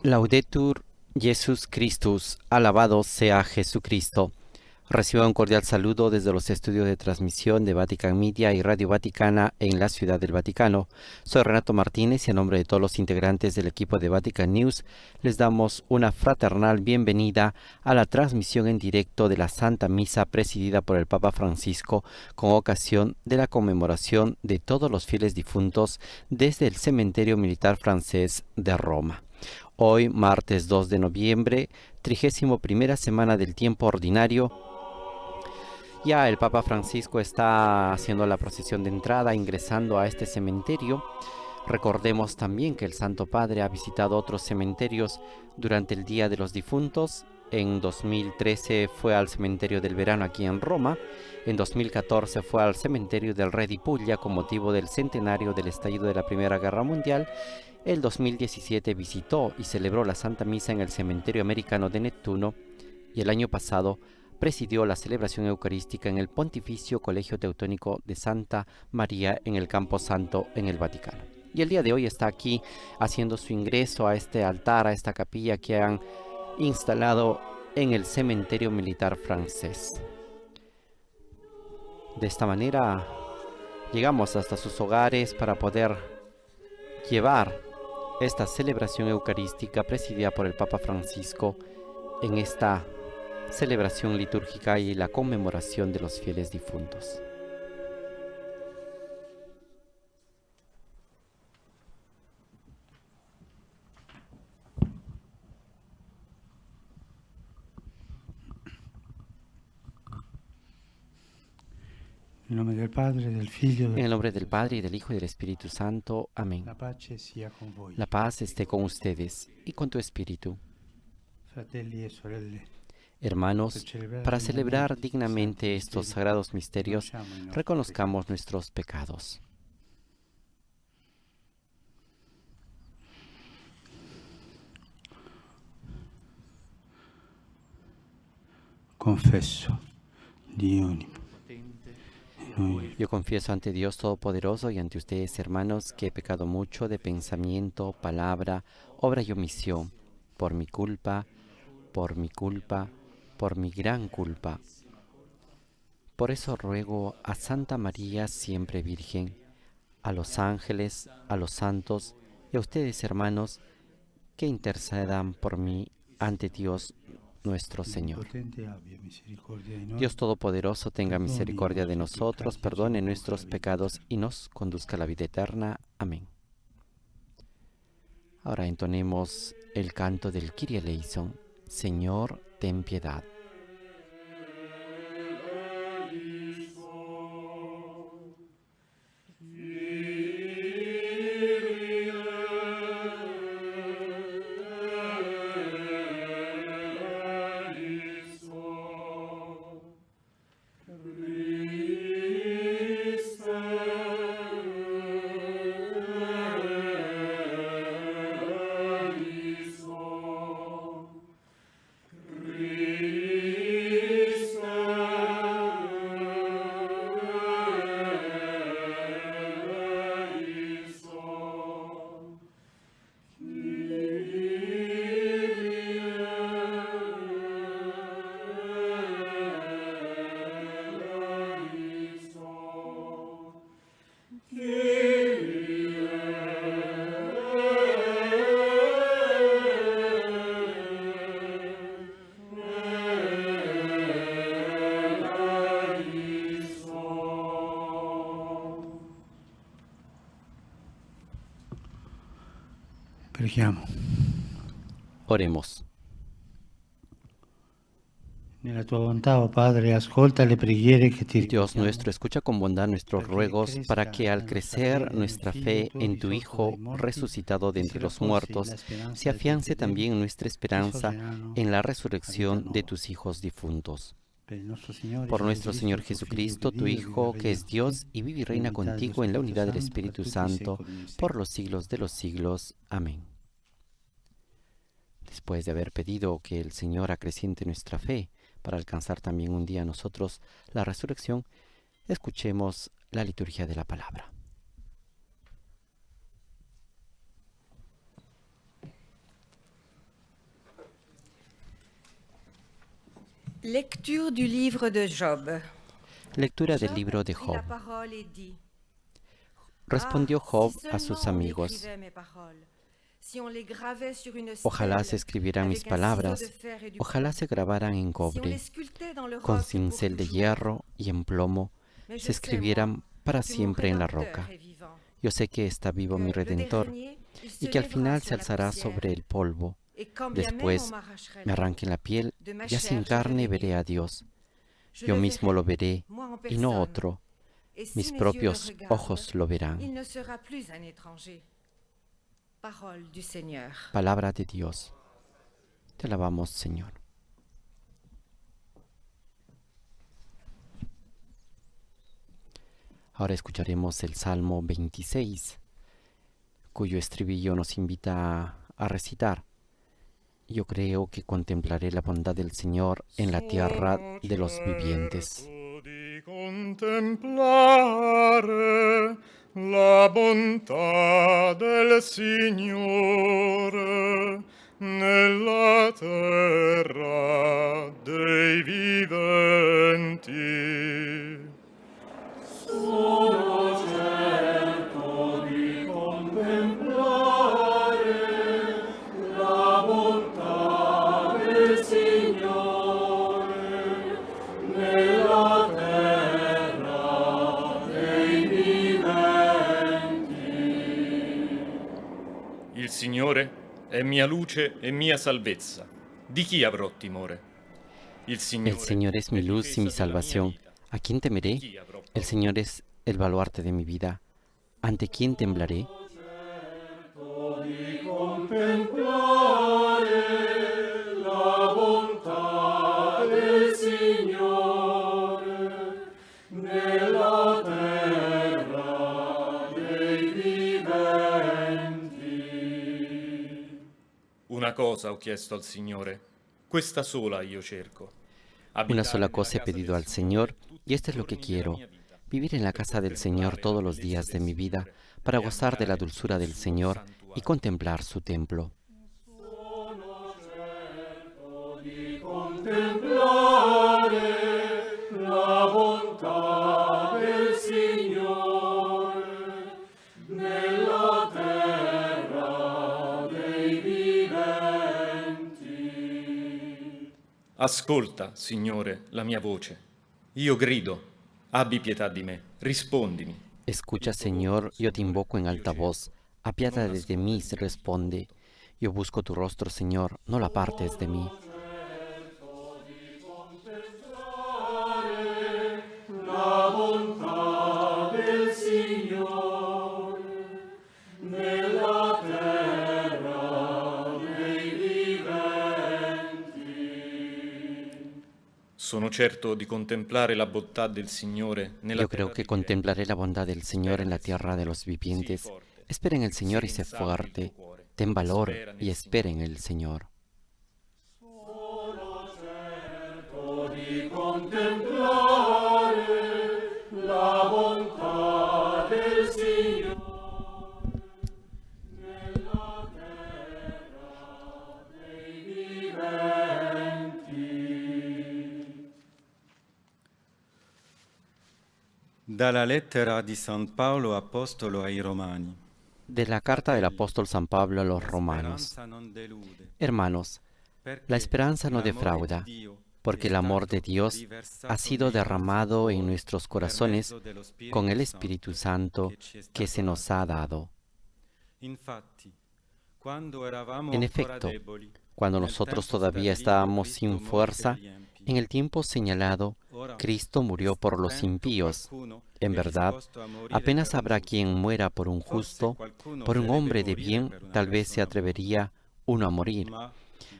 Laudetur Jesus Christus, alabado sea Jesucristo. Reciba un cordial saludo desde los estudios de transmisión de Vatican Media y Radio Vaticana en la Ciudad del Vaticano. Soy Renato Martínez y en nombre de todos los integrantes del equipo de Vatican News les damos una fraternal bienvenida a la transmisión en directo de la Santa Misa presidida por el Papa Francisco con ocasión de la conmemoración de todos los fieles difuntos desde el cementerio militar francés de Roma. Hoy, martes 2 de noviembre, 31ª semana del tiempo ordinario, ya el Papa Francisco está haciendo la procesión de entrada, ingresando a este cementerio. Recordemos también que el Santo Padre ha visitado otros cementerios durante el Día de los Difuntos. En 2013 fue al cementerio del Verano aquí en Roma. En 2014 fue al cementerio del Re di Puglia con motivo del centenario del estallido de la Primera Guerra Mundial. El 2017 visitó y celebró la Santa Misa en el cementerio americano de Nettuno y el año pasado presidió la celebración eucarística en el Pontificio Colegio Teutónico de Santa María en el Campo Santo en el Vaticano. Y el día de hoy está aquí haciendo su ingreso a este altar, a esta capilla que han instalado en el cementerio militar francés. De esta manera llegamos hasta sus hogares para poder llevar esta celebración eucarística presidida por el Papa Francisco en esta celebración litúrgica y la conmemoración de los fieles difuntos. En nome del Padre, del Figlio, En el nombre del Padre, y del Hijo, y del Espíritu Santo. Amén. La pace sia con voi. La paz esté con ustedes y con tu espíritu. Fratelli e sorelle, Hermanos, para celebrar dignamente estos sagrados misterios, reconozcamos nuestros pecados. confesso di onimo. Yo confieso ante Dios Todopoderoso y ante ustedes, hermanos, que he pecado mucho de pensamiento, palabra, obra y omisión, por mi culpa, por mi gran culpa. Por eso ruego a Santa María, siempre Virgen, a los ángeles, a los santos y a ustedes, hermanos, que intercedan por mí ante Dios nuestro Señor. Dios Todopoderoso tenga misericordia de nosotros, perdone nuestros pecados y nos conduzca a la vida eterna. Amén. Ahora entonemos el canto del Kyrie eleison. Señor, ten piedad. Preghiamo. Oremos. Nella tua bontà, oh Padre, ascolta le preghiere che ti Dios rivolgiamo. nuestro, escucha con bondad nuestros ruegos para que al crecer nuestra fe en tu Hijo resucitado de entre los muertos, se afiance también nuestra esperanza en la resurrección de tus hijos difuntos. Por nuestro Señor Jesucristo, tu Hijo, que es Dios y vive y reina contigo en la unidad del Espíritu Santo, por los siglos de los siglos. Amén. Después de haber pedido que el Señor acreciente nuestra fe, para alcanzar también un día nosotros la resurrección, escuchemos la liturgia de la palabra. Lecture du livre de Job. Lectura del libro de Job Job. prit la parole et dit, Respondió Job si a sus seulement on amigos: écrivait mes paroles, si on les gravait sur une ojalá se stèle escribieran mis avec un ciseau de palabras, fer et du ojalá plomb, se grabaran en si on cobre, les sculptait dans le con roc pour cincel de toujours. hierro y en plomo, Mais se je sais, moi, escribieran para que mon siempre en la Rédempteur roca. est vivant, Yo sé que está vivo mi que le Redentor dernier, il se y que al lèvera final sur se la alzará poussière, sobre el polvo. et quand bien même on Después m'arracherait me la vie, arranquen la piel, de ma ya sin chair je carne verrai veré Dieu. a Dios. Je Yo le mismo lo verrai, veré moi en y no personne, otro. et si Mis mes yeux le propios regardent, ojos lo il verán. ne sera plus un étranger. Parole du Seigneur. Palabra de Dios. Te alabamos, Señor. Ahora escucharemos el Salmo 26, cuyo estribillo nos invita a recitar: yo creo que contemplaré la bondad del Señor en la tierra de los vivientes. Di contemplare la bontà del Signore nella terra dei viventi. Sono certo di contemplare la bontà del Signore nella terra dei viventi. Il Signore è mia luce e mia salvezza. Di chi avrò timore? El Señor es mi luz y mi salvación. ¿A quién temeré? El Señor es el baluarte de mi vida. ¿Ante quién temblaré? Di contemplare la bontà del Signore nella terra dei viventi. Una cosa ho chiesto al Signore, questa sola io cerco. Una sola cosa he pedido al Señor, y esto es lo que quiero: vivir en la casa del Señor todos los días de mi vida, para gozar de la dulzura del Señor y contemplar su templo. Di contemplare la bontà del Signore nella terra dei viventi. Ascolta, Signore, la mia voce. Io grido, abbi pietà di me, rispondimi. Escucha, Señor, yo te invoco en alta voz. Apiádate de mí, responde. Yo busco tu rostro, Señor, no la apartes de mí. La bontà del Signore nella terra dei viventi. Sono certo di contemplare la bontà del Signore nella Yo terra creo que dei contemplaré la bondad del Señor en la tierra de los vivientes. Espera en el Señor y sé fuerte. Ten valor y espera en el Señor. Sono certo di contemplare la bontà del Signore nella terra dei viventi. Dalla lettera di San Paolo Apostolo ai Romani. De la carta del apóstol San Pablo a los romanos. Hermanos, la esperanza no defrauda, porque el amor de Dios ha sido derramado en nuestros corazones con el Espíritu Santo que se nos ha dado. En efecto, cuando nosotros todavía estábamos sin fuerza, en el tiempo señalado, Cristo murió por los impíos. En verdad, apenas habrá quien muera por un justo, por un hombre de bien, tal vez se atrevería uno a morir.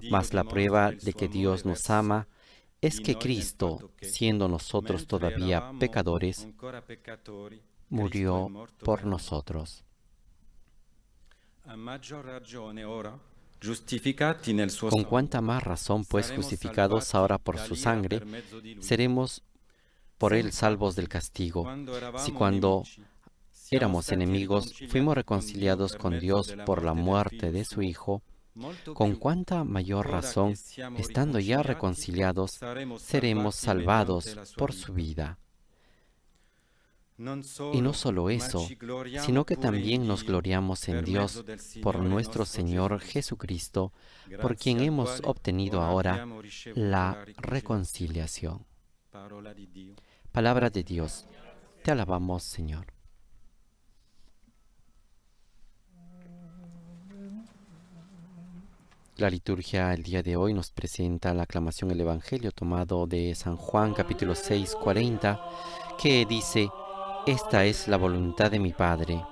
Mas la prueba de que Dios nos ama es que Cristo, siendo nosotros todavía pecadores, murió por nosotros. Con cuánta más razón, pues, justificados ahora por su sangre, seremos por él salvos del castigo. Si cuando éramos enemigos fuimos reconciliados con Dios por la muerte de su Hijo, con cuánta mayor razón, estando ya reconciliados, seremos salvados por su vida. Y no solo eso, sino que también nos gloriamos en Dios por nuestro Señor Jesucristo, por quien hemos obtenido ahora la reconciliación. Palabra de Dios. Te alabamos, Señor. La liturgia el día de hoy nos presenta la aclamación del Evangelio tomado de San Juan capítulo 6, 40, que dice: Esta es la voluntad de mi Padre,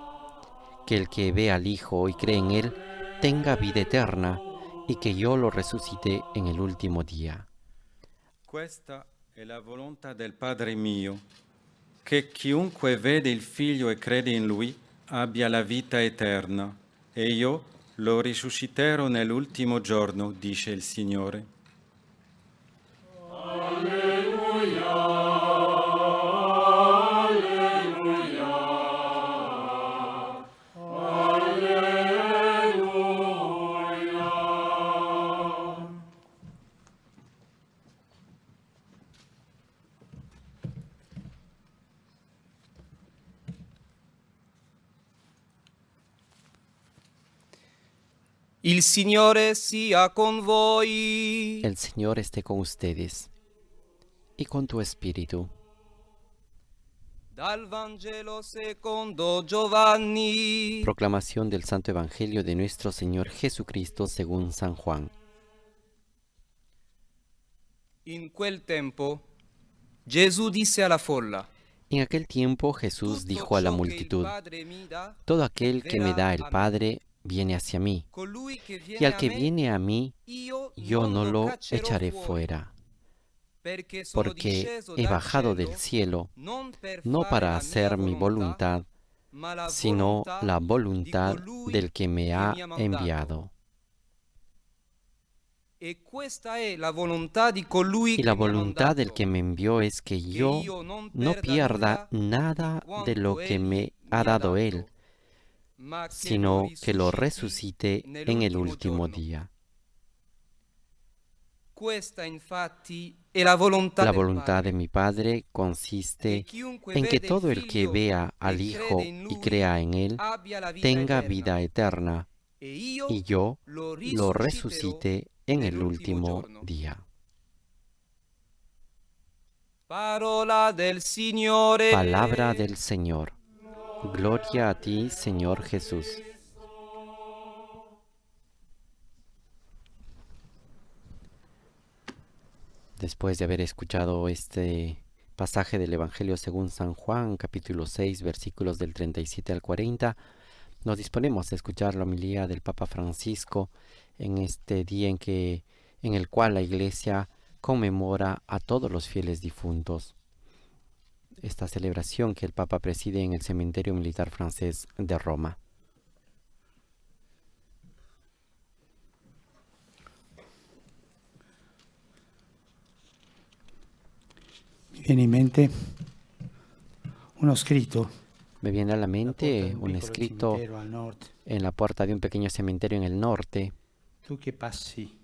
que el que ve al Hijo y cree en Él tenga vida eterna, y que yo lo resucité en el último día. Questa è la volontà del Padre mio, che chiunque vede il Figlio e crede in Lui abbia la vita eterna, e io lo risusciterò nell'ultimo giorno, dice il Signore. Il Signore sia con voi. El Señor esté con ustedes y con tu espíritu. Dal Vangelo secondo Giovanni. Proclamación del Santo Evangelio de nuestro Señor Jesucristo según San Juan. In quel tempo Gesù disse alla folla: En aquel tiempo Jesús dijo a la multitud: Todo aquel que me da el Padre viene hacia mí, y al que viene a mí, yo no lo echaré fuera, porque he bajado del cielo no para hacer mi voluntad, sino la voluntad del que me ha enviado. Y la voluntad del que me envió es que yo no pierda nada de lo que me ha dado Él, sino que lo resucite en el último día. La voluntad de mi Padre consiste en que todo el que vea al Hijo y crea en Él tenga vida eterna, y yo lo resucite en el último día. Palabra del Señor. Gloria a ti, Señor Jesús. Después de haber escuchado este pasaje del Evangelio según San Juan, capítulo 6, versículos del 37 al 40, nos disponemos a escuchar la homilía del Papa Francisco en este día en el cual la Iglesia conmemora a todos los fieles difuntos. Esta celebración que el Papa preside en el cementerio militar francés de Roma. Mi viene in mente uno scritto. Me viene a la mente un escrito en la puerta de un pequeño cementerio en el norte. Tu che passi,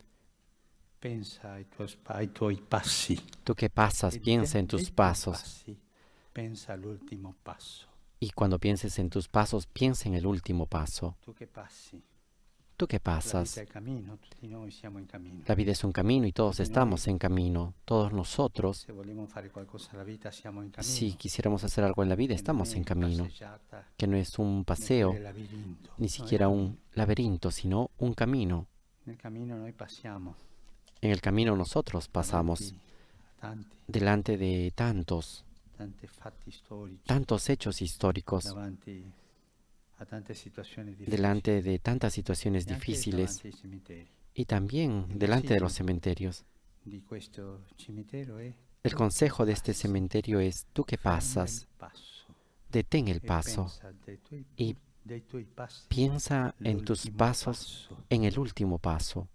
pensa ai tuoi passi. Tú que pasas, piensa en tus pasos. Pensa all'ultimo passo. Y cuando pienses en tus pasos, piensa en el último paso. Tu che passi. Tú que pasas. La vita è cammino, tutti noi siamo in cammino. La vida es un camino y todos estamos en camino. Todos nosotros, Se vogliamo fare qualcosa alla vita, siamo in cammino. si quisiéramos hacer algo en la vida, estamos en camino. Que no es un paseo, ni siquiera un laberinto, sino un camino. Nel cammino noi passiamo. En el camino nosotros pasamos delante de tantos hechos históricos, delante de tantas situaciones difíciles y también delante de los cementerios. El consejo de este cementerio es: tú que pasas, detén el paso y piensa en tus pasos, en el último paso.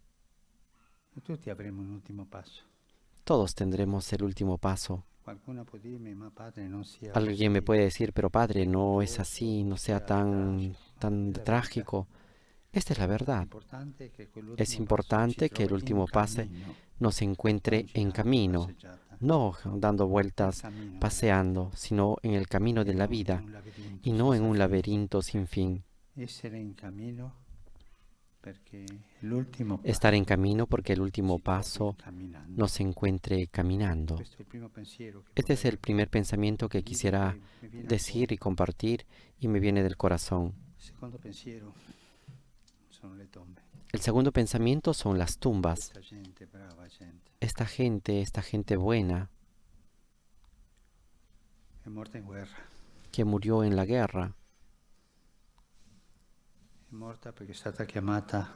Todos tendremos el último paso. Alguien me puede decir: pero Padre, no es así, no sea tan trágico. Esta es la verdad. Importante che quell'ultimo Es importante passo que el ci último trovi in pase cammino, nos encuentre non en girando, camino, passeggiata. no dando vueltas, Camino, paseando, sino en el camino de la no vida in un labirinto y no en senza un fine. laberinto sin fin. Essere in cammino perché l'ultimo Estar en passo camino porque el último ci trovi paso camminando. nos encuentre caminando. Questo è il primo pensiero che Este es el vorrei primer pensamiento que dire, quisiera che mi viene al decir cuore. y compartir y me viene del corazón. Il secondo pensiero sono le tombe. El segundo pensamiento son las tumbas. Questa gente, brava gente, Esta gente buena è morta in guerra. que murió en la guerra, È morta perché è stata chiamata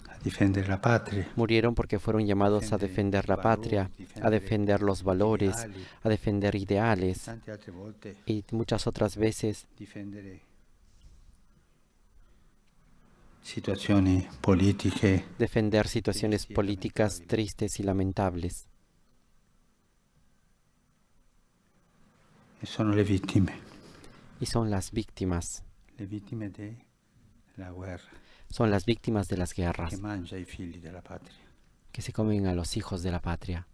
a difendere la patria, murieron porque fueron llamados a defender la patria, a defender los valores, ideali, a defender e ideales tante altre volte y muchas otras veces difendere situazioni politiche defender situaciones Sí, políticas lamentable. tristes y lamentables. e sono le vittime Y son las víctimas della guerra son las víctimas de las che guerras, mangia i figli della patria. que se comen a los hijos de la patria.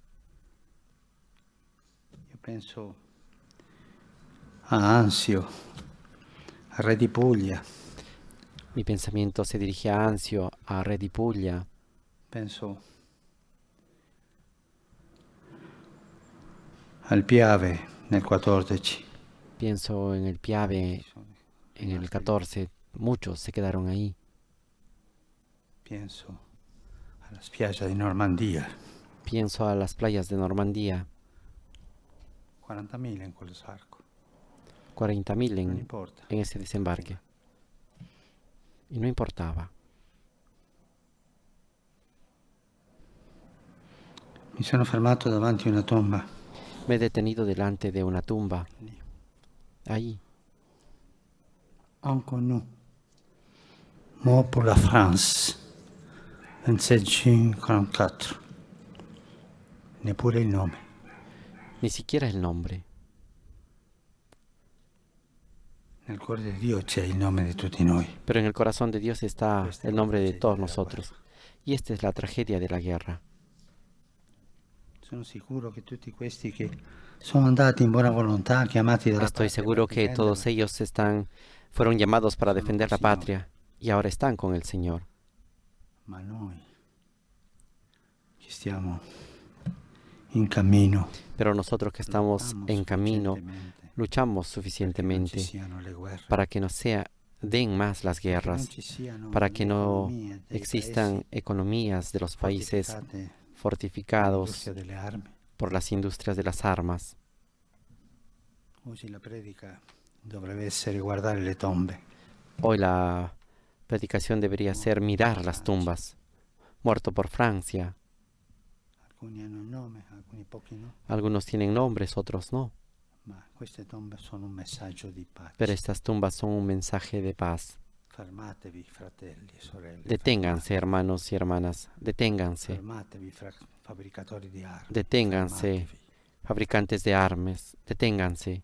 Io penso a Anzio, al re di Puglia, Mi pensamiento se dirige a Anzio, a Re di Puglia, penso al Piave nel 14. pienso en el Piave en el 14, muchos se quedaron ahí. Penso alla spiaggia di Normandia, Pienso a las playas de Normandía, 40.000 in quel sbarco. 40.000 Non en importa. ese desembarque. Y no importaba. Mi sono fermato davanti a una tomba Me he detenido delante de una tumba, lì. ahí, Inconnu. Mort pour la France. 27 juin 44. Neppure il nome. ni siquiera el nombre. Nel cuore di Dio c'è il nome di tutti noi. Pero en el corazón de Dios está Esta es el la nombre de tragedia todos de la nosotros. guerra. Y esta es la tragedia de la guerra. Sono sicuro che tutti questi che sono andati in buona volontà, chiamati dalla Estoy patria seguro per que todos difenderla, ellos fueron llamados para Sono defender la col Signore. patria y ahora están con el Señor. ma noi che stiamo in cammino Pero nosotros que estamos lottamos en camino, sufficientemente luchamos perché non ci suficientemente siano le guerre, para que no den más las perché non guerras, ci siano para que no economie dei existan paesi economías de los países fortificate fortificados dall'industria delle armi. por las industrias de las armas. Oggi la predica dovrebbe essere guardare le tombe. Hoy la predicación debería ser mirar las tumbas. Muerto por Francia. Alcuni hanno un nome, alcuni pochi no, Algunos tienen nombres, otros no. ma queste tombe sono un messaggio di pace. Pero estas tumbas son un mensaje de paz. Fermatevi, fratelli e sorelle. Deténganse, hermanos y hermanas. Deténganse. Fermatevi, fabbricatori di armi. Deténganse, Fermatevi. fabricantes de armas. Deténganse.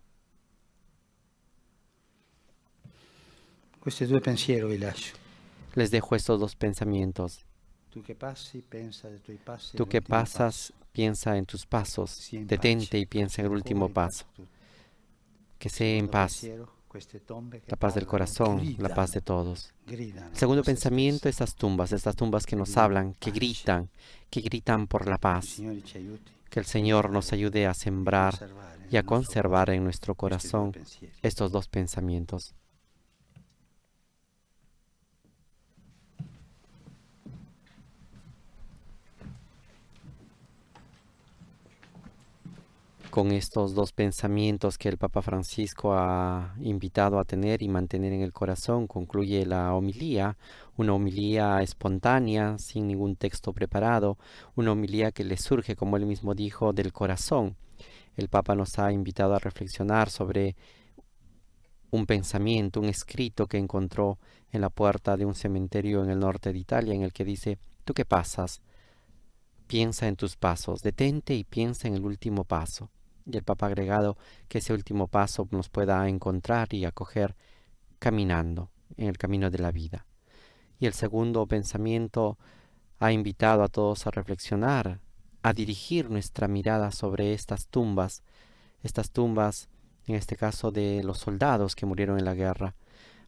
Questi due pensieri vi lascio. Les dejo estos dos pensamientos. Tu che passi, pensa ai tuoi passi. Tú que all'ultimo pasas, passo. piensa en tus pasos. Sii in Detente pace, y piensa en el último cuore, paso. tutto. Que sea en Secondo paz. pensiero, queste tombe che La paz del parlano, corazón, la gridano, paz de todos. gridano El segundo a se pensamiento, stesse. estas tumbas que nos Gritan hablan, paz. que gritan por la Il paz. Signore ci aiuti Que el Señor nos ayude a sembrar conservare y a nel nostro conservar cuore en nuestro questi due corazón pensieri. estos dos pensamientos. Con estos dos pensamientos que el Papa Francisco ha invitado a tener y mantener en el corazón, concluye la homilía, una homilía espontánea, sin ningún texto preparado, una homilía que le surge, como él mismo dijo, del corazón. El Papa nos ha invitado a reflexionar sobre un pensamiento, un escrito que encontró en la puerta de un cementerio en el norte de Italia, en el que dice: ¿tú qué pasas? Piensa en tus pasos, detente y piensa en el último paso. Y el Papa ha agregado que ese último paso nos pueda encontrar y acoger caminando en el camino de la vida. Y el segundo pensamiento ha invitado a todos a reflexionar, a dirigir nuestra mirada sobre estas tumbas, en este caso de los soldados que murieron en la guerra.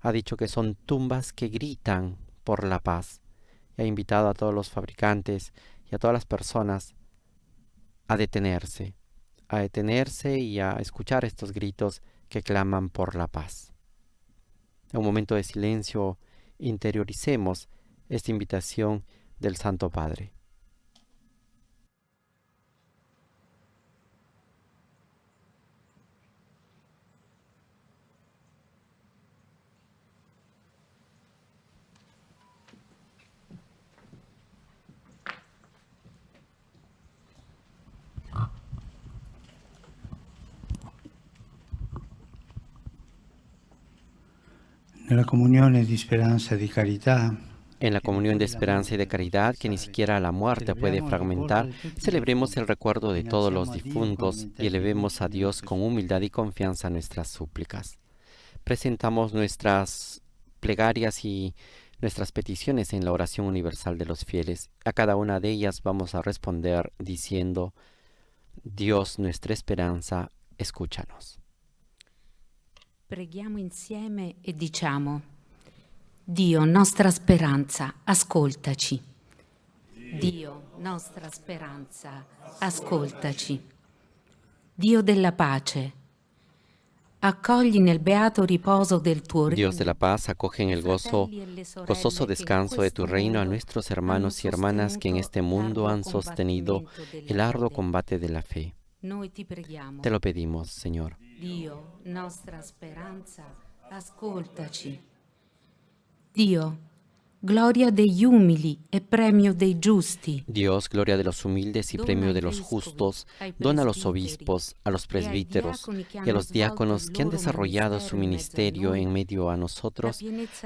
Ha dicho que son tumbas que gritan por la paz. Y ha invitado a todos los fabricantes y a todas las personas a detenerse y a escuchar estos gritos que claman por la paz. En un momento de silencio, interioricemos esta invitación del Santo Padre. Nella comunione di speranza e di carità, En la comunión de esperanza y de caridad, que ni siquiera la muerte puede fragmentar, celebremos el recuerdo de todos los difuntos y elevemos a Dios con humildad y confianza nuestras súplicas. Presentamos nuestras plegarias y nuestras peticiones en la oración universal de los fieles. A cada una de ellas vamos a responder diciendo: Dios, nuestra esperanza, escúchanos. Preghiamo insieme e diciamo: Dio, nostra speranza, ascoltaci. Dio, nostra speranza, ascoltaci. Dio della pace, accogli nel beato riposo del tuo reino. Dios de la paz, acoge en el gozoso descanso de tu reino a nuestros hermanos y hermanas que en este mundo han sostenido el arduo combate de la fe. Noi ti preghiamo. Te lo pedimos, Señor. Dio, nostra speranza, ascoltaci. Dio, gloria degli umili e premio dei giusti. Dios, gloria de los humildes y premio de los justos, dona a los obispos, a los presbíteros y a los diáconos que han desarrollado su ministerio en medio a nosotros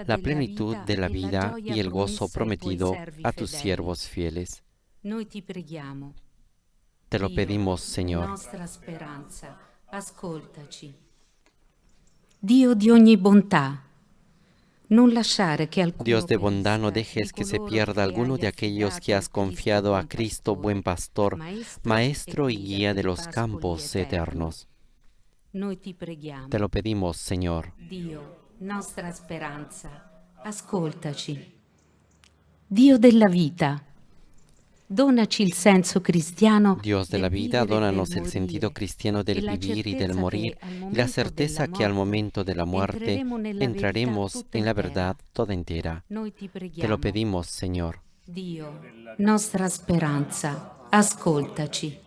la plenitud de la vida y el gozo prometido a tus siervos fieles. Noi ti preghiamo. Te lo pedimos, Señor. Nostra speranza, ascoltaci. Dio di ogni bontà, non lasciare che alcuno Dios de bondad, no pensa dejes di que se coloro pierda che alguno hai de aquellos affidato que has a Cristo confiado a buen Cristo, buen pastor, maestro y guía de los campos eternos. Noi ti preghiamo. Te lo pedimos, Señor. Dio, nostra speranza, ascoltaci. Dio della vita, donaci il senso cristiano. Dios de la vida, dónanos el sentido cristiano del vivir y del morir, y la certeza que al momento de la muerte entraremos en la verdad toda entera. Noi ti Te preghiamo. lo pedimos, Señor. Dio, nostra speranza, ascoltaci.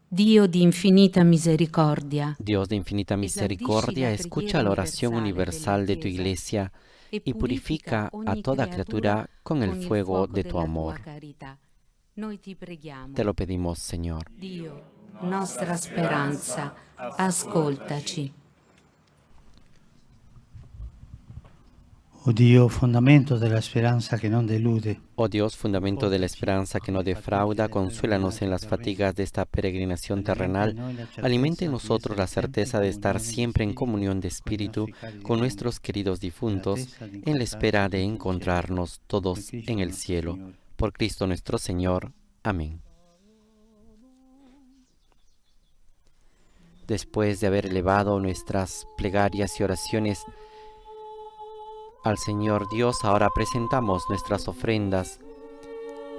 Dio di infinita misericordia, Dios de infinita misericordia, escucha la oración universal de tu Iglesia y purifica a toda criatura con el fuego de tu amor. Noi ti preghiamo. Te lo pedimos, Señor. Dio, nostra speranza, ascoltaci. o Dio, fondamento della speranza che non delude, Oh Dios, fundamento de la esperanza que no defrauda, consuélanos en las fatigas de esta peregrinación terrenal. Alimenta en nosotros la certeza de estar siempre en comunión de espíritu con nuestros queridos difuntos, en la espera de encontrarnos todos en el cielo. Por Cristo nuestro Señor. Amén. Después de haber elevado nuestras plegarias y oraciones al Señor Dios, ahora presentamos nuestras ofrendas.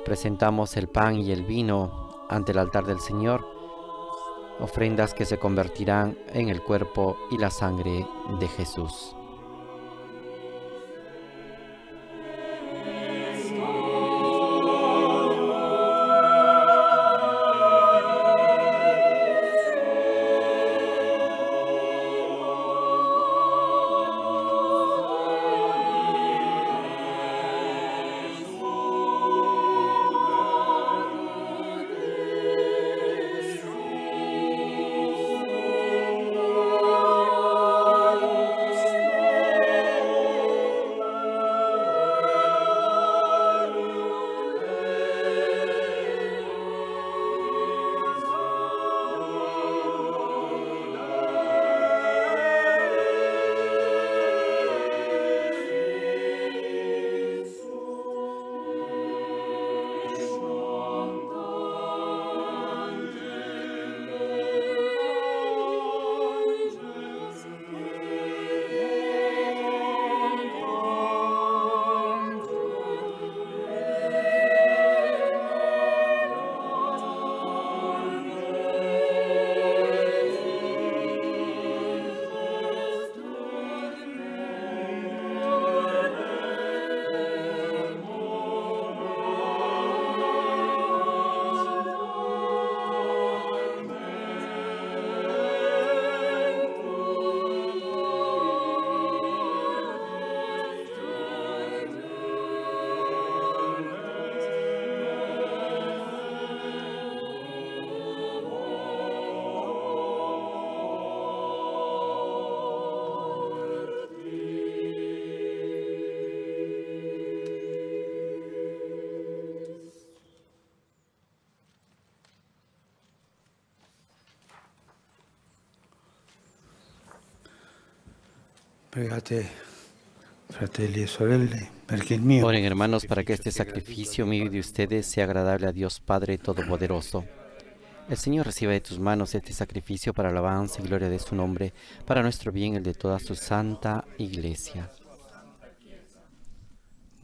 Presentamos el pan y el vino ante el altar del Señor, ofrendas que se convertirán en el cuerpo y la sangre de Jesús. Pregate, fratelli e sorelle, perché il mio Oren, hermanos, para que este sacrificio mío y de ustedes sea agradable a Dios Padre Todopoderoso. El Señor reciba de tus manos este sacrificio para alabanza y gloria de su nombre, para nuestro bien y el de toda su santa Iglesia.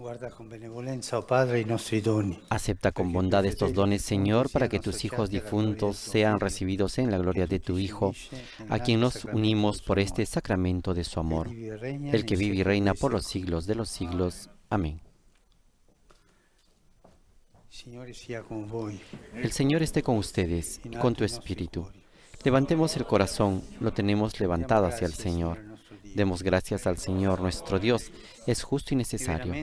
guarda con benevolenza, oh Padre, i nostri doni. Acepta con bondad estos dones, Señor, para que tus hijos difuntos sean recibidos en la gloria de tu Hijo, a quien nos unimos por este sacramento de su amor, el que vive y reina por los siglos de los siglos. Amén. Signore sia con voi. El Señor esté con ustedes y con tu espíritu. Levantemos el corazón, lo tenemos levantado hacia el Señor. Demos gracias al Señor nuestro Dios. Es justo y necesario.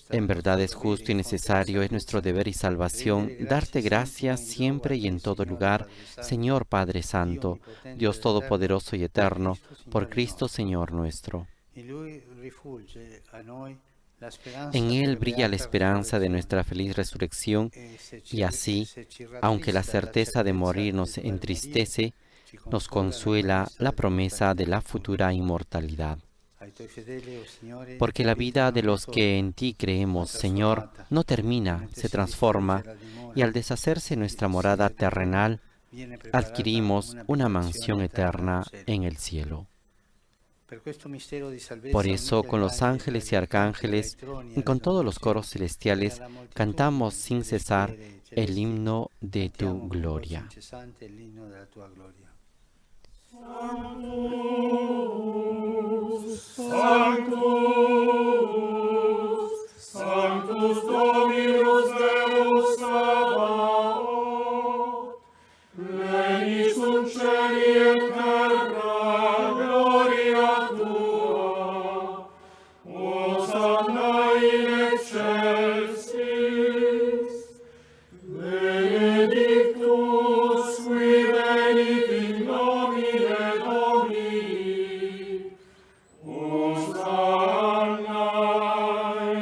En verdad es justo y necesario, es nuestro deber y salvación, darte gracias siempre y en todo lugar, Señor Padre Santo, Dios Todopoderoso y Eterno, por Cristo Señor nuestro. En Él brilla la esperanza de nuestra feliz resurrección, y así, aunque la certeza de morir nos entristece, nos consuela la promesa de la futura inmortalidad. Porque la vida de los que en ti creemos, Señor, no termina, se transforma, y al deshacerse nuestra morada terrenal, adquirimos una mansión eterna en el cielo. Por eso, con los ángeles y arcángeles, y con todos los coros celestiales, cantamos sin cesar el himno de tu gloria. Sanctus Dominus Deus Sabaoth, pleni sunt cieli et terra gloria tua, Hosanna in excelsis, benedictus qui venit in nomine Domini, Hosanna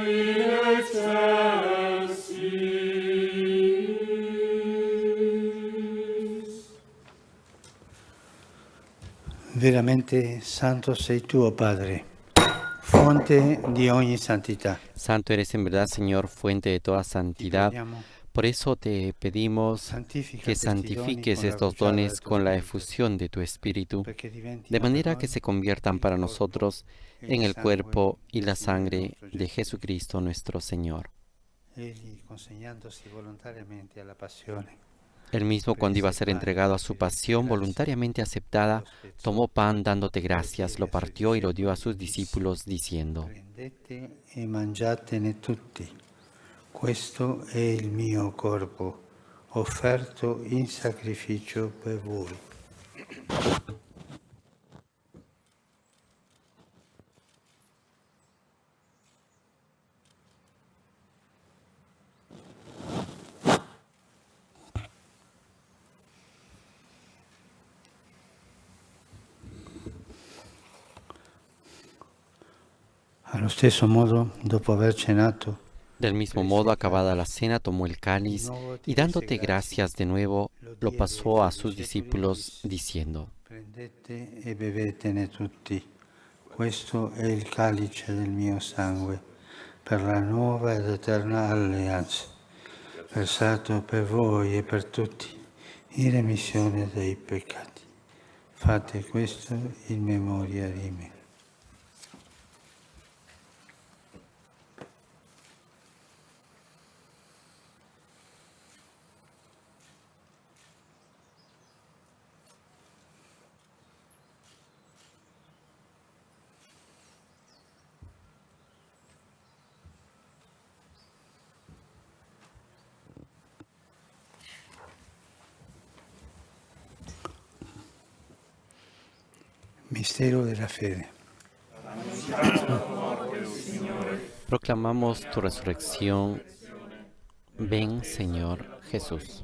in excelsis. Veramente santo sei tu, oh Padre, fonte di ogni santità. Santo eres en verdad, Señor, fuente de toda santidad. Por eso te pedimos que santifiques estos dones con la efusión de tu Espíritu, de manera que se conviertan para nosotros en el cuerpo y la sangre de Jesucristo nuestro Señor. Egli, consegnandosi volontariamente alla passione, Él mismo, cuando iba a ser entregado a su pasión voluntariamente aceptada, tomó pan dándote gracias, lo partió y lo dio a sus discípulos, diciendo: prendete e mangiatene tutti. Questo è il mio corpo, offerto in sacrificio per voi. Allo stesso modo, dopo aver cenato, Del mismo modo, acabada la cena, tomó el cáliz y dándote gracias de nuevo, lo pasó a sus discípulos, diciendo: prendete e bevetene tutti. Questo è il calice del mio sangue, per la nuova ed eterna alleanza, versato per voi e per tutti, in remissione dei peccati. Fate questo in memoria di me. Mistero della fede. Proclamamos tu resurrección. Ven, Señor Jesús.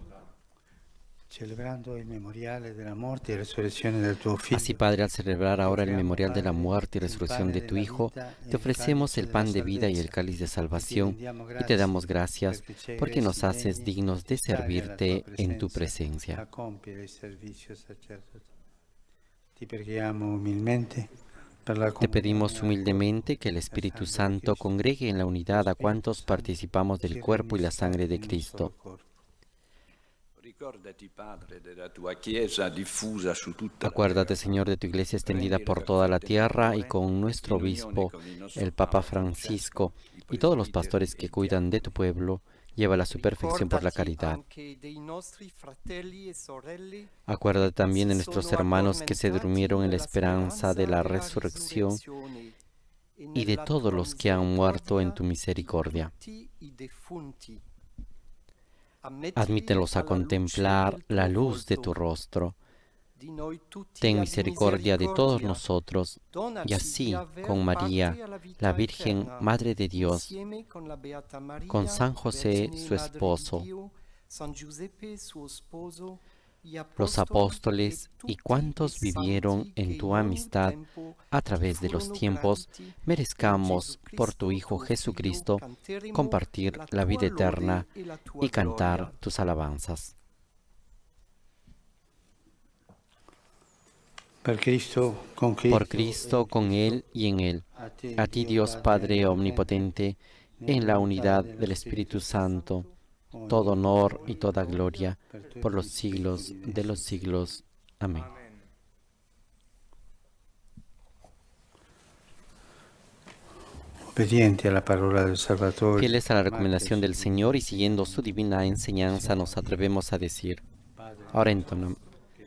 Celebrando il memoriale della morte e resurrezione del tuo Figlio. Así, Padre, al celebrar ahora el memorial de la muerte y resurrección de tu Hijo, te ofrecemos el pan de vida y el cáliz de salvación, y te damos gracias porque nos haces dignos de servirte en tu presencia. A compiere il servizio sacerdotale. Ti preghiamo umilmente Te pedimos humildemente que el Espíritu Santo congregue en la unidad a cuantos participamos del cuerpo y la sangre de Cristo. Acuérdate, Señor, de tu iglesia extendida por toda la tierra y con nuestro obispo, el Papa Francisco, y todos los pastores que cuidan de tu pueblo, llévala a su perfección por la caridad. Acuérdate también de nuestros hermanos que se durmieron en la esperanza de la resurrección y de todos los que han muerto en tu misericordia. Admítelos a contemplar la luz de tu rostro. Ten misericordia de todos nosotros, y así, con María, la Virgen Madre de Dios, con San José, su esposo, los apóstoles y cuantos vivieron en tu amistad a través de los tiempos, merezcamos, por tu Hijo Jesucristo, compartir la vida eterna y cantar tus alabanzas. Por Cristo, con Él y en Él. A ti, Dios Padre Omnipotente, en la unidad del Espíritu Santo, todo honor y toda gloria por los siglos de los siglos. Amén. Obediente a la palabra del Salvador, fieles a la recomendación del Señor y siguiendo su divina enseñanza, nos atrevemos a decir, ahora entonamos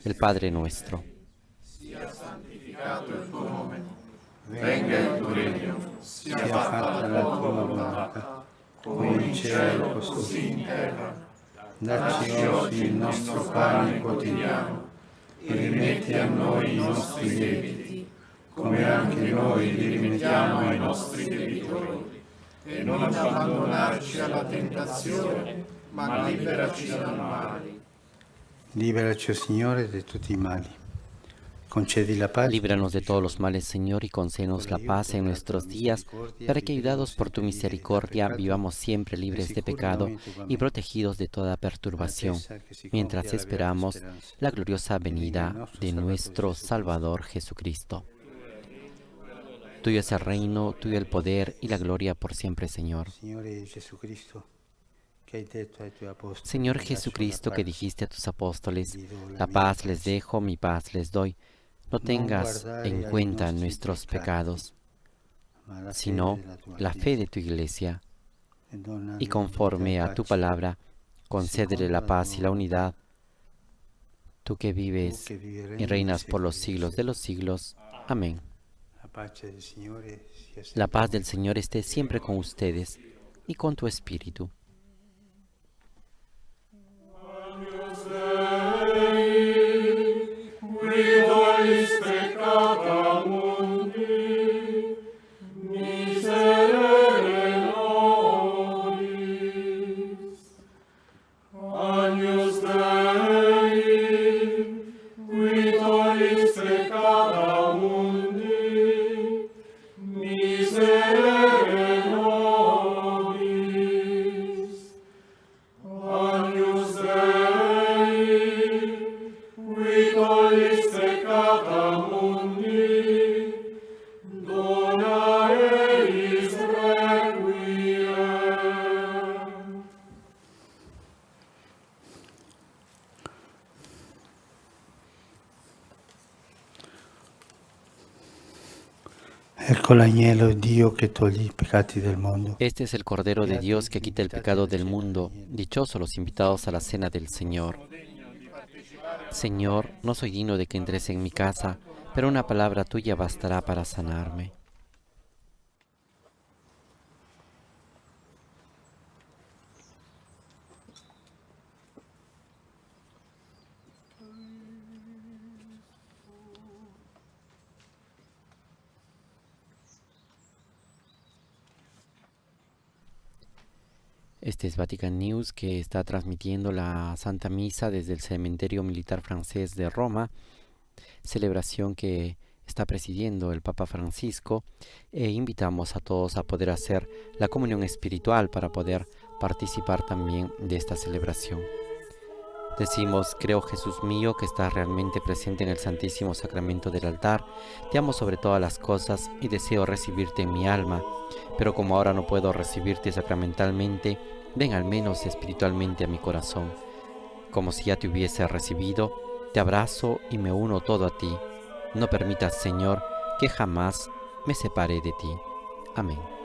el Padre nuestro. Sia santificato il tuo nome, venga il tuo regno, sia fatta la tua volontà, come in cielo così in terra. Dacci oggi il nostro pane quotidiano e rimetti a noi i nostri debiti, come anche noi li rimettiamo ai nostri debitori. E non abbandonarci alla tentazione, ma liberaci dal male. Liberaci, Signore, de tutti i mali. Concedi la paz. Líbranos de todos los males, Señor, y concédenos la paz en nuestros días, para que, ayudados por tu misericordia, vivamos siempre libres de pecado y protegidos de toda perturbación, mientras esperamos la gloriosa venida de nuestro Salvador Jesucristo. Tuyo es el reino, tuyo el poder y la gloria por siempre, Señor. Señor Jesucristo, que dijiste a tus apóstoles, la paz les dejo, mi paz les doy. No tengas en cuenta nuestros pecados, sino la fe de tu iglesia, y conforme a tu palabra, concédele la paz y la unidad, tú que vives y reinas por los siglos de los siglos. Amén. La paz del Señor esté siempre con ustedes y con tu espíritu. Este es el Cordero de Dios que quita el pecado del mundo. Dichosos los invitados a la cena del Señor. Señor, no soy digno de que entres en mi casa, pero una palabra tuya bastará para sanarme. Este es Vatican News, que está transmitiendo la Santa Misa desde el Cementerio Militar Francés de Roma, celebración que está presidiendo el Papa Francisco, e invitamos a todos a poder hacer la comunión espiritual para poder participar también de esta celebración. Decimos, creo Jesús mío que estás realmente presente en el Santísimo Sacramento del altar. Te amo sobre todas las cosas y deseo recibirte en mi alma. Pero como ahora no puedo recibirte sacramentalmente, ven al menos espiritualmente a mi corazón. Como si ya te hubiese recibido, te abrazo y me uno todo a ti. No permitas, Señor, que jamás me separe de ti. Amén.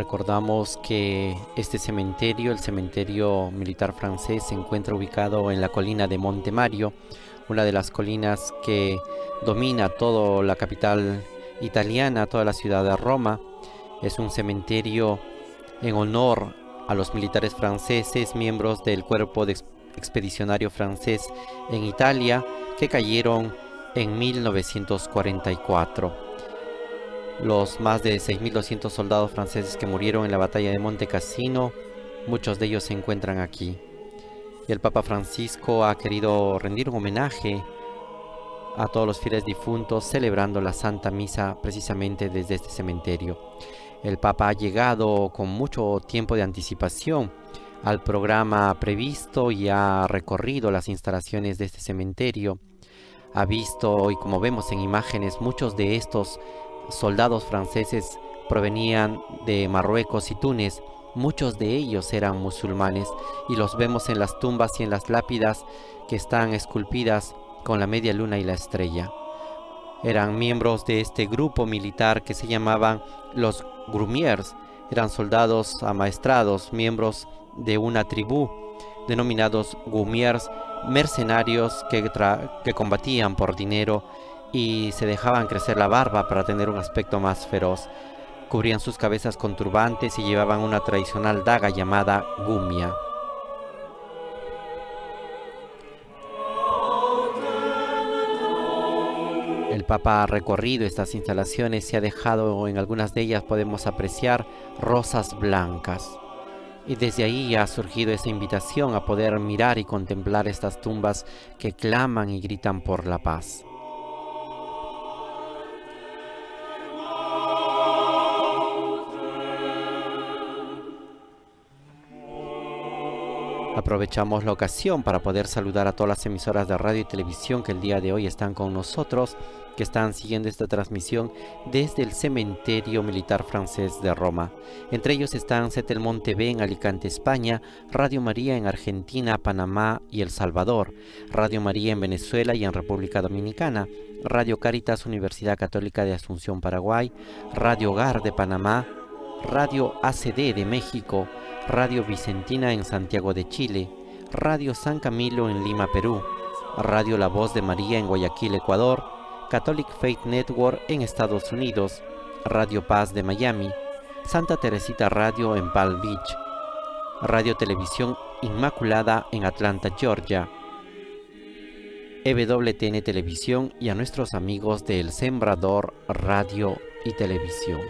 Recordamos que este cementerio, el cementerio militar francés, se encuentra ubicado en la colina de Monte Mario, una de las colinas que domina toda la capital italiana, toda la ciudad de Roma. Es un cementerio en honor a los militares franceses, miembros del cuerpo expedicionario francés en Italia, que cayeron en 1944. Los más de 6.200 soldados franceses que murieron en la batalla de Monte Cassino, muchos de ellos se encuentran aquí. Y el Papa Francisco ha querido rendir un homenaje a todos los fieles difuntos, celebrando la Santa Misa precisamente desde este cementerio. El Papa ha llegado con mucho tiempo de anticipación al programa previsto y ha recorrido las instalaciones de este cementerio. Ha visto, y como vemos en imágenes, muchos de estos soldados franceses provenían de Marruecos y Túnez. Muchos de ellos eran musulmanes y los vemos en las tumbas y en las lápidas que están esculpidas con la media luna y la estrella. Eran miembros de este grupo militar que se llamaban los Grumiers. Eran soldados amaestrados, miembros de una tribú denominados Grumiers, mercenarios que combatían por dinero y se dejaban crecer la barba para tener un aspecto más feroz. Cubrían sus cabezas con turbantes y llevaban una tradicional daga llamada gumia. El Papa ha recorrido estas instalaciones y ha dejado, en algunas de ellas podemos apreciar rosas blancas. Y desde ahí ha surgido esa invitación a poder mirar y contemplar estas tumbas que claman y gritan por la paz. Aprovechamos la ocasión para poder saludar a todas las emisoras de radio y televisión que el día de hoy están con nosotros, que están siguiendo esta transmisión desde el cementerio militar francés de Roma. Entre ellos están Setelmont TV en Alicante, España, Radio María en Argentina, Panamá y El Salvador, Radio María en Venezuela y en República Dominicana, Radio Caritas Universidad Católica de Asunción, Paraguay, Radio Hogar de Panamá, Radio ACD de México, Radio Vicentina en Santiago de Chile, Radio San Camilo en Lima, Perú, Radio La Voz de María en Guayaquil, Ecuador, Catholic Faith Network en Estados Unidos, Radio Paz de Miami, Santa Teresita Radio en Palm Beach, Radio Televisión Inmaculada en Atlanta, Georgia, EWTN Televisión y a nuestros amigos de El Sembrador Radio y Televisión.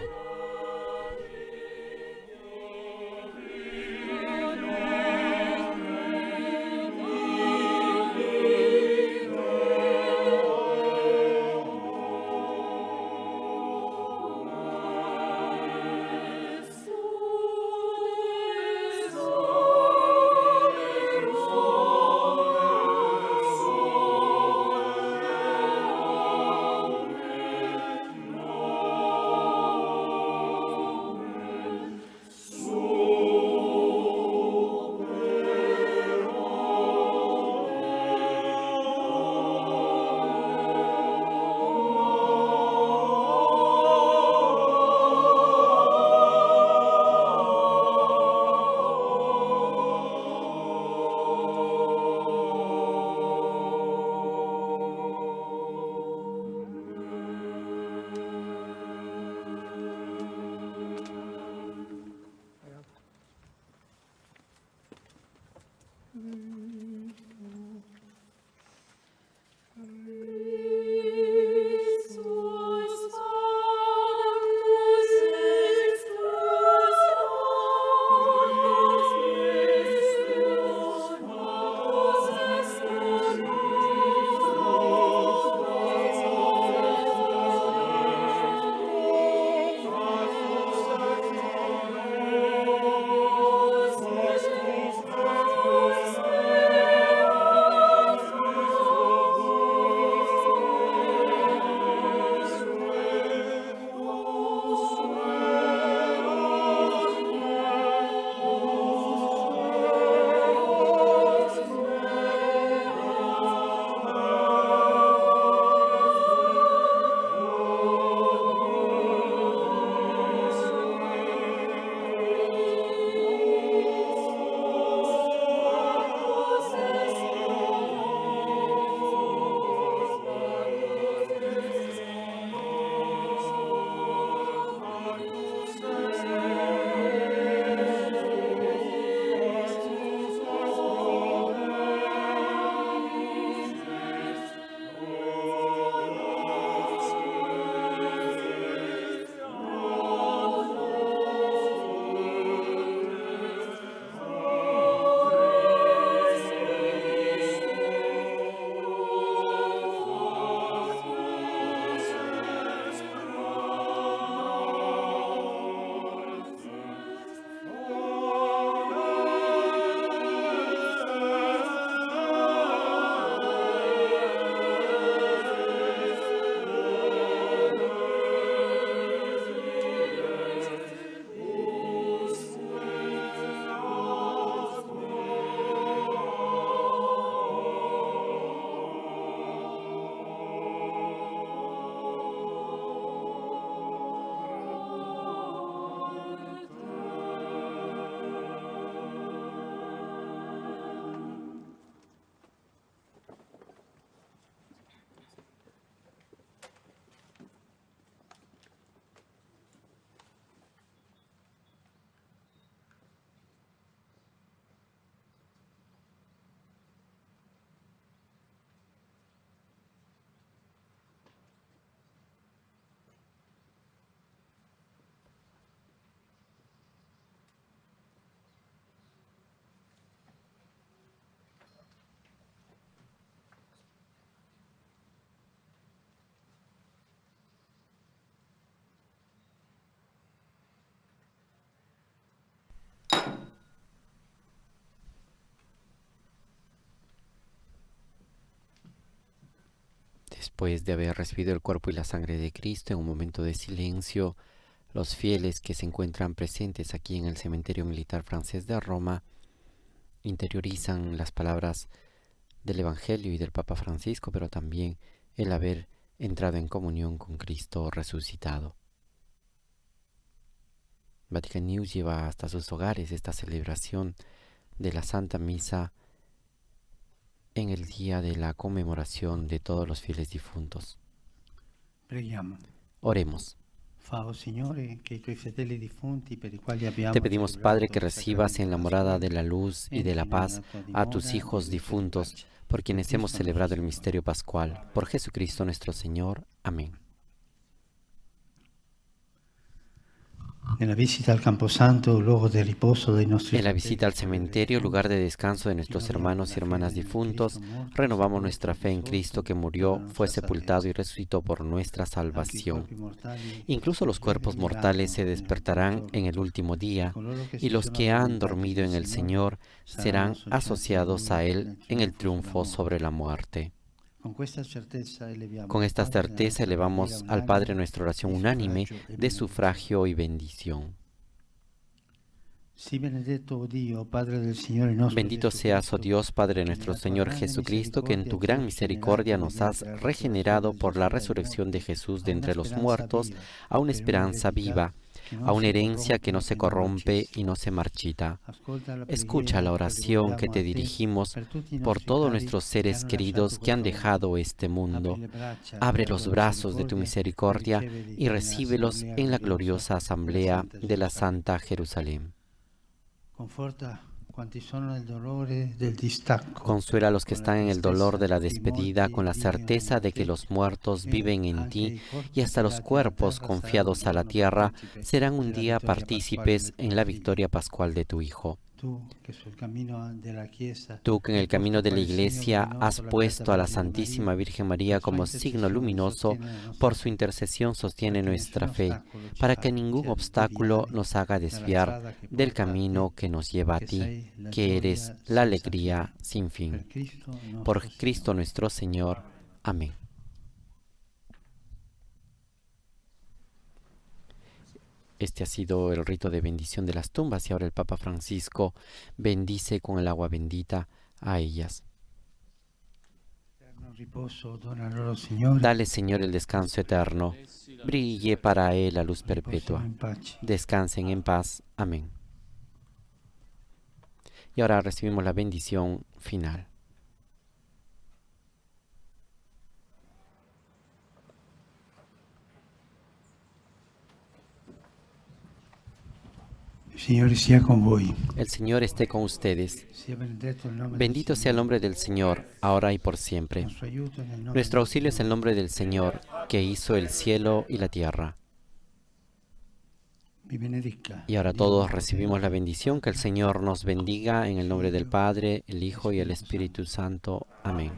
Después de haber recibido el cuerpo y la sangre de Cristo, en un momento de silencio, los fieles que se encuentran presentes aquí en el cementerio militar francés de Roma interiorizan las palabras del Evangelio y del Papa Francisco, pero también el haber entrado en comunión con Cristo resucitado. Vatican News lleva hasta sus hogares esta celebración de la Santa Misa en el día de la conmemoración de todos los fieles difuntos. Preghiamo. Oremos. Te pedimos, Padre, que recibas en la morada de la luz y de la paz a tus hijos difuntos, por quienes hemos celebrado el misterio pascual. Por Jesucristo nuestro Señor. Amén. En la visita al cementerio, lugar de descanso de nuestros hermanos y hermanas difuntos, renovamos nuestra fe en Cristo, que murió, fue sepultado y resucitó por nuestra salvación. Incluso los cuerpos mortales se despertarán en el último día, y los que han dormido en el Señor serán asociados a Él en el triunfo sobre la muerte. Con esta certeza elevamos al Padre nuestra oración unánime de sufragio y bendición. Bendito seas, oh Dios, Padre de nuestro Señor Jesucristo, que en tu gran misericordia nos has regenerado por la resurrección de Jesús de entre los muertos a una esperanza viva, a una herencia que no se corrompe y no se marchita. Escucha la oración que te dirigimos por todos nuestros seres queridos que han dejado este mundo. Abre los brazos de tu misericordia y recíbelos en la gloriosa asamblea de la Santa Jerusalén. Consuela a los que están en el dolor de la despedida con la certeza de que los muertos viven en ti y hasta los cuerpos confiados a la tierra serán un día partícipes en la victoria pascual de tu Hijo. Tú que en el camino de la Iglesia has puesto a la Santísima Virgen María como signo luminoso, por su intercesión sostiene nuestra fe, para que ningún obstáculo nos haga desviar del camino que nos lleva a ti, que eres la alegría sin fin. Por Cristo nuestro Señor. Amén. Este ha sido el rito de bendición de las tumbas y ahora el Papa Francisco bendice con el agua bendita a ellas. Dale, Señor, el descanso eterno. Brille para él la luz perpetua. Descansen en paz. Amén. Y ahora recibimos la bendición final. El Señor esté con ustedes. Bendito sea el nombre del Señor, ahora y por siempre. Nuestro auxilio es el nombre del Señor, que hizo el cielo y la tierra. Y ahora todos recibimos la bendición. Que el Señor nos bendiga en el nombre del Padre, el Hijo y el Espíritu Santo. Amén.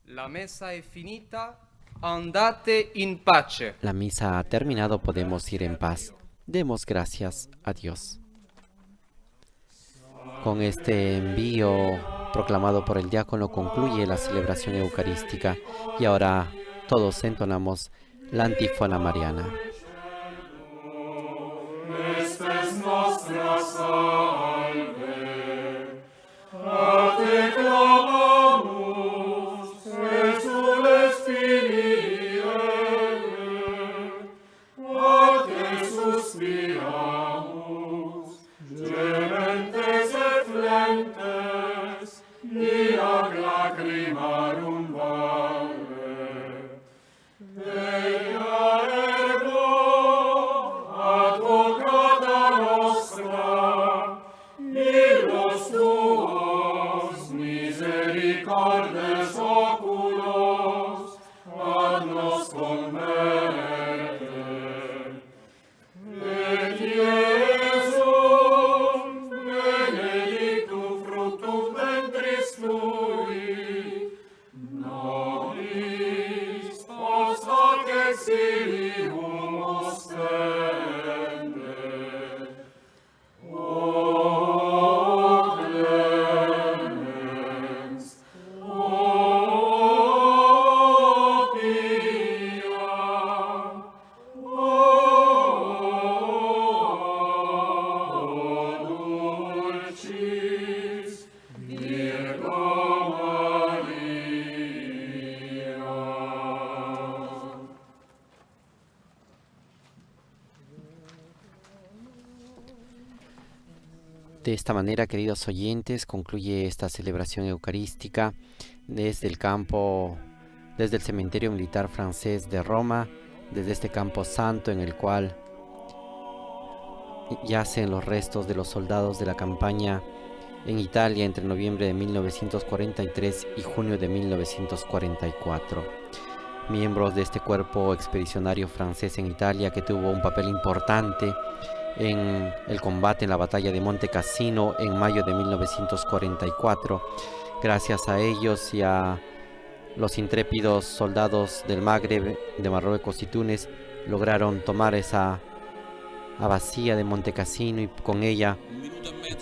La mesa è finita, andate in pace. La misa ha terminado, podemos ir en paz. Demos gracias a Dios. Con este envío proclamado por el diácono concluye la celebración eucarística y ahora todos entonamos la antífona mariana. De esta manera, queridos oyentes, concluye esta celebración eucarística desde el cementerio militar francés de Roma, desde este campo santo en el cual yacen los restos de los soldados de la campaña en Italia entre noviembre de 1943 y junio de 1944. Miembros de este cuerpo expedicionario francés en Italia que tuvo un papel importante en el combate en la batalla de Monte Cassino en mayo de 1944. Gracias a ellos y a los intrépidos soldados del Magreb, de Marruecos y Túnez, lograron tomar esa abadía de Monte Cassino y con ella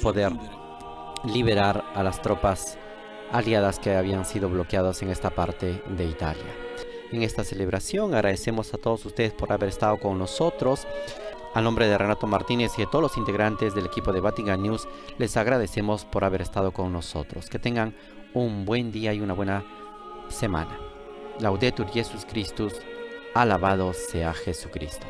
poder liberar a las tropas aliadas que habían sido bloqueadas en esta parte de Italia. En esta celebración agradecemos a todos ustedes por haber estado con nosotros. A nombre de Renato Martínez y de todos los integrantes del equipo de Vatican News, les agradecemos por haber estado con nosotros. Que tengan un buen día y una buena semana. Laudetur Jesus Christus, alabado sea Jesucristo.